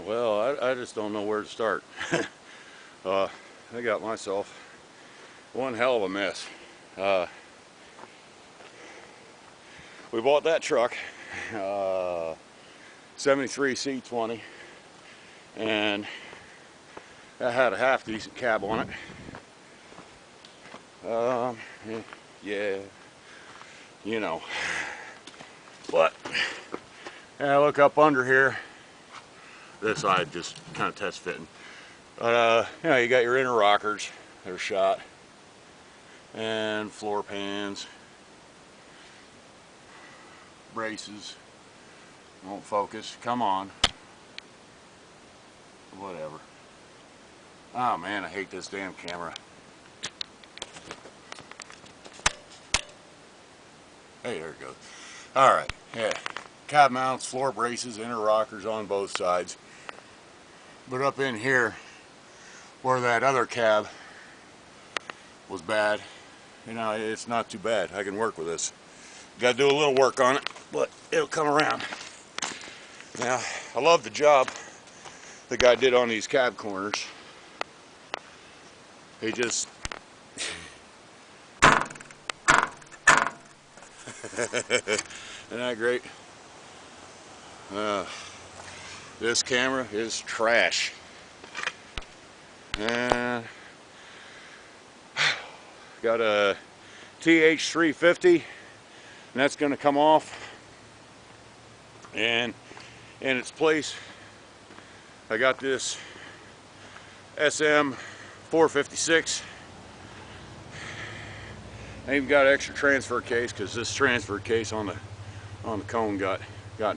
Well, I just don't know where to start. I got myself one hell of a mess. Uh, we bought that truck, 73 C20, and that had a half decent cab on it. Yeah, you know. But I look up under here. This side just kind of test fitting. But you got your inner rockers, they're shot, and floor pans, braces. Won't focus. Come on. Whatever. Oh man, I hate this damn camera. Hey, there it goes. Alright, yeah. Cab mounts, floor braces, inner rockers on both sides. But up in here, where that other cab was bad, it's not too bad. I can work with this. Got to do a little work on it, but it'll come around. Now, I love the job the guy did on these cab corners. He just... Isn't that great? This camera is trash. And got a TH350, and that's going to come off. And in its place, I got this SM456. I even got an extra transfer case because this transfer case on the cone got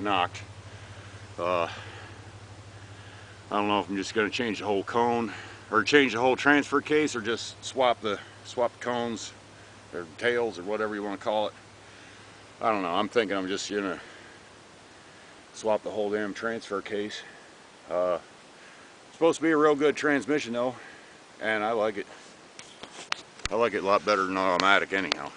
knocked. I don't know if I'm just going to change the whole cone or change the whole transfer case, or just swap the cones or tails or whatever you want to call it. I don't know. I'm thinking I'm just gonna swap the whole damn transfer case. Supposed to be a real good transmission though, and I like it. I like it a lot better than automatic anyhow.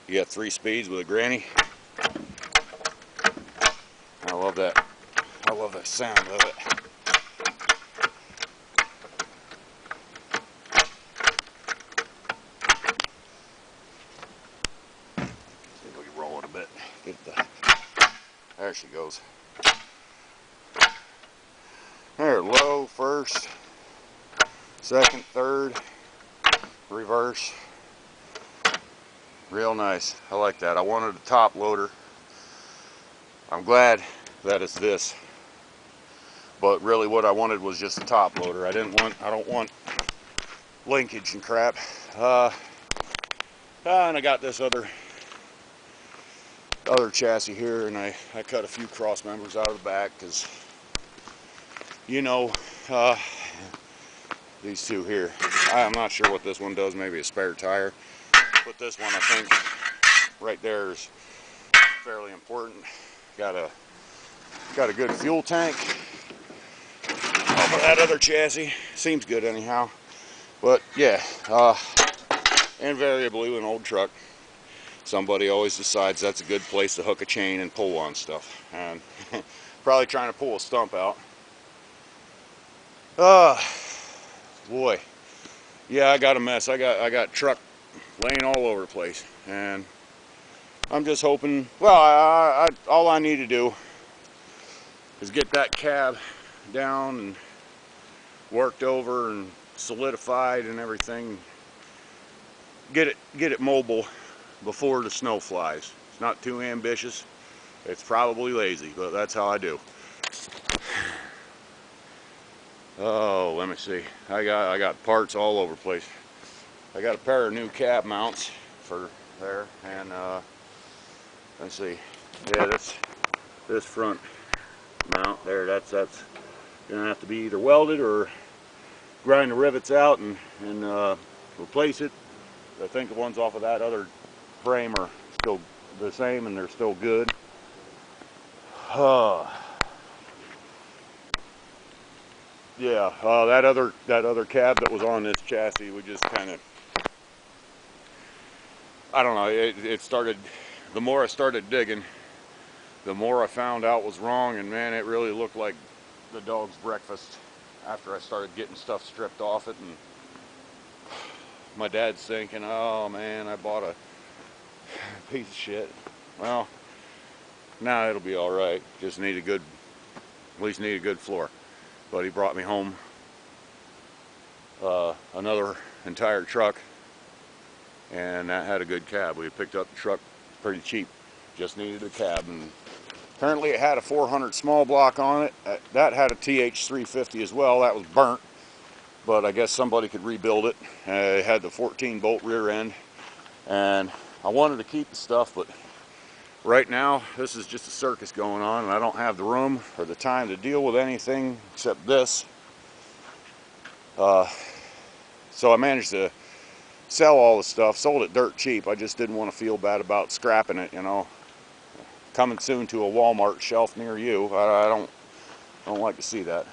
You got 3 speeds with a granny. I love that. I love the sound of it. See if we can roll it a bit. There she goes. There, low, first, second, third, reverse. Real nice. I like that. I wanted a top loader. I'm glad that it's this. But really what I wanted was just a top loader. I don't want linkage and crap. And I got this other chassis here, and I cut a few cross members out of the back because these two here. I'm not sure what this one does, maybe a spare tire. But this one I think right there is fairly important. Got a good fuel tank. Off of that other chassis. Seems good anyhow. But yeah, invariably with an old truck, somebody always decides that's a good place to hook a chain and pull on stuff. And probably trying to pull a stump out. Boy. Yeah, I got a mess. I got truck laying all over the place. And I'm just hoping, well, all I need to do is get that cab down and worked over and solidified and everything. Get it mobile before the snow flies. It's not too ambitious. It's probably lazy, but that's how I do. Oh, let me see. I got parts all over the place. I got a pair of new cab mounts for there, and let's see. Yeah, this front mount there, that's gonna have to be either welded or grind the rivets out and replace it. I think the ones off of that other frame are still the same and they're still good. Yeah, that other cab that was on this chassis, we just kind of, I don't know, it started the more I started digging, the more I found out was wrong, and man, it really looked like the dog's breakfast after I started getting stuff stripped off it. And my dad's thinking, oh man, I bought a piece of shit. Well, now it'll be all right. Just need a good, at least need a good floor. But he brought me home another entire truck, and that had a good cab. We picked up the truck pretty cheap. Just needed a cab, and apparently it had a 400 small block on it. That had a TH350 as well. That was burnt, but I guess somebody could rebuild it. It had the 14 bolt rear end, and I wanted to keep the stuff, but right now this is just a circus going on, and I don't have the room or the time to deal with anything except this. So I managed to sell all the stuff, sold it dirt cheap. I just didn't want to feel bad about scrapping it, you know. Coming soon to a Walmart shelf near you. I don't like to see that.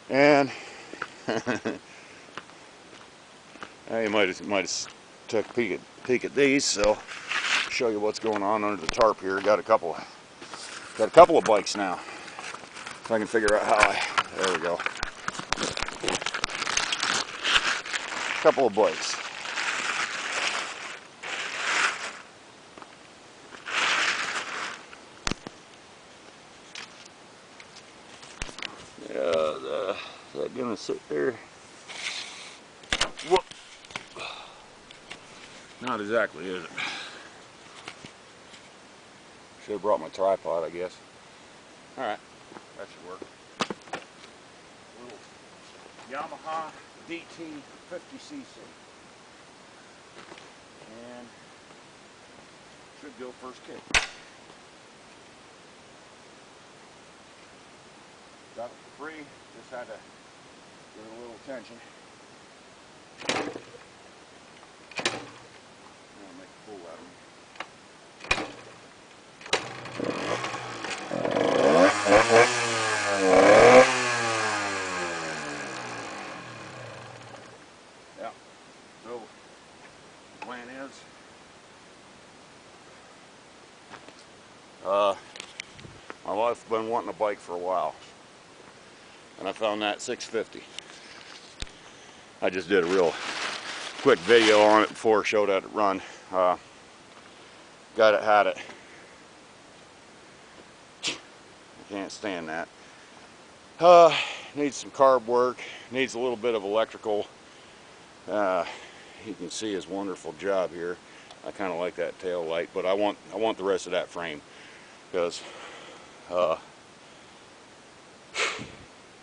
And you might have took a peek at these, so show you what's going on under the tarp here. Got a couple of bikes now. If I can figure out how there we go. Couple of bikes. Is that gonna sit there? Whoop. Not exactly, is it? Should have brought my tripod, I guess. Alright, that should work. Little Yamaha DT 50cc. And should go first kick. Got it for free, just had to give it a little attention. I'll make a fool out of me. Yeah, so the plan is my wife's been wanting a bike for a while, and I found that 650. I just did a real quick video on it before, showed how to run. Got it, had it. I can't stand that. Needs some carb work, needs a little bit of electrical. You can see his wonderful job here. I kind of like that tail light, but I want the rest of that frame, because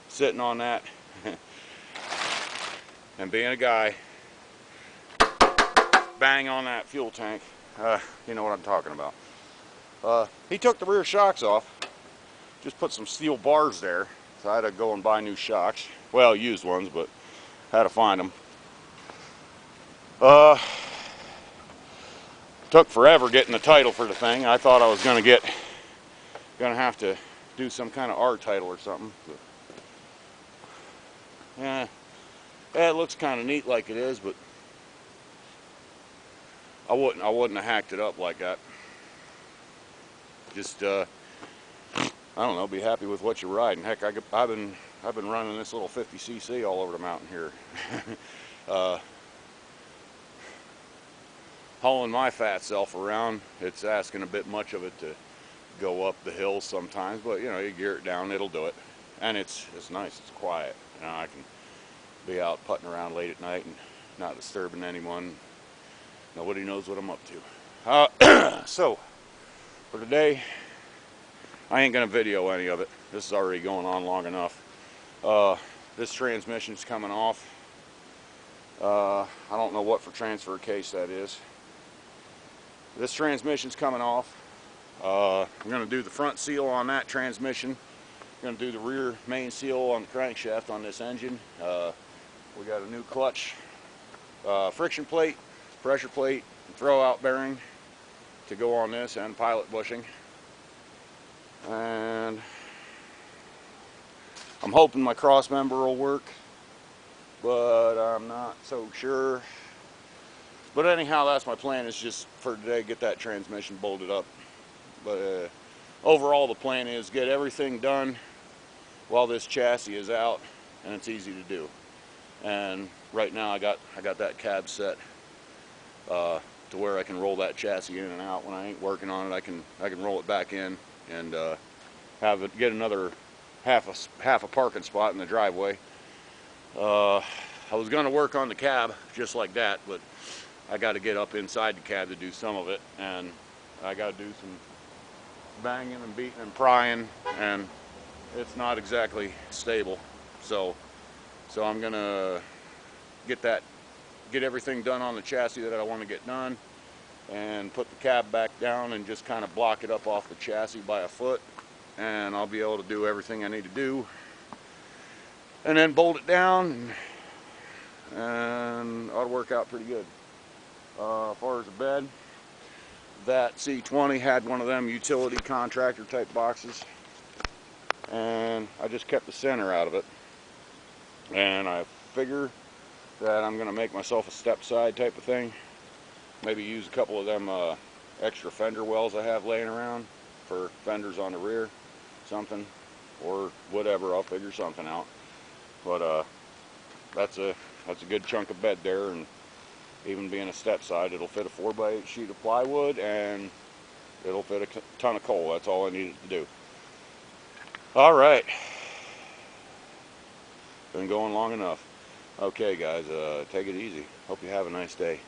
sitting on that and being a guy, bang on that fuel tank, you know what I'm talking about. He took the rear shocks off, just put some steel bars there, so I had to go and buy new shocks. Well, used ones, but had to find them. Took forever getting the title for the thing. I thought I was gonna have to do some kind of R title or something. But, yeah, it looks kind of neat like it is, but I wouldn't have hacked it up like that. Just I don't know, be happy with what you're riding. Heck, I've been running this little 50cc all over the mountain here. Hauling my fat self around, it's asking a bit much of it to go up the hills sometimes, but you know, you gear it down, it'll do it. And it's nice, it's quiet. You know, I can be out putting around late at night and not disturbing anyone. Nobody knows what I'm up to. So for today, I ain't gonna video any of it. This is already going on long enough. This transmission's coming off. I don't know what for transfer case that is. This transmission's coming off. I'm going to do the front seal on that transmission. I'm going to do the rear main seal on the crankshaft on this engine. We got a new clutch, friction plate, pressure plate, and throw-out bearing to go on this, and pilot bushing. And I'm hoping my cross member will work, but I'm not so sure. But anyhow, that's my plan, is just for today, get that transmission bolted up. But overall, the plan is get everything done while this chassis is out, and it's easy to do. And right now I got that cab set to where I can roll that chassis in and out. When I ain't working on it, I can roll it back in and get another half a parking spot in the driveway. I was going to work on the cab just like that, but I got to get up inside the cab to do some of it, and I got to do some banging and beating and prying, and it's not exactly stable. So I'm gonna get everything done on the chassis that I want to get done, and put the cab back down and just kind of block it up off the chassis by a foot, and I'll be able to do everything I need to do, and then bolt it down, and ought to work out pretty good. As far as the bed, that C20 had one of them utility contractor type boxes, and I just kept the center out of it, and I figure that I'm going to make myself a step side type of thing. Maybe use a couple of them extra fender wells I have laying around for fenders on the rear, something, or whatever. I'll figure something out. But that's a good chunk of bed there, and even being a step side, it'll fit a 4x8 sheet of plywood, and it'll fit a ton of coal. That's all I needed to do. All right, been going long enough. Okay guys, take it easy. Hope you have a nice day.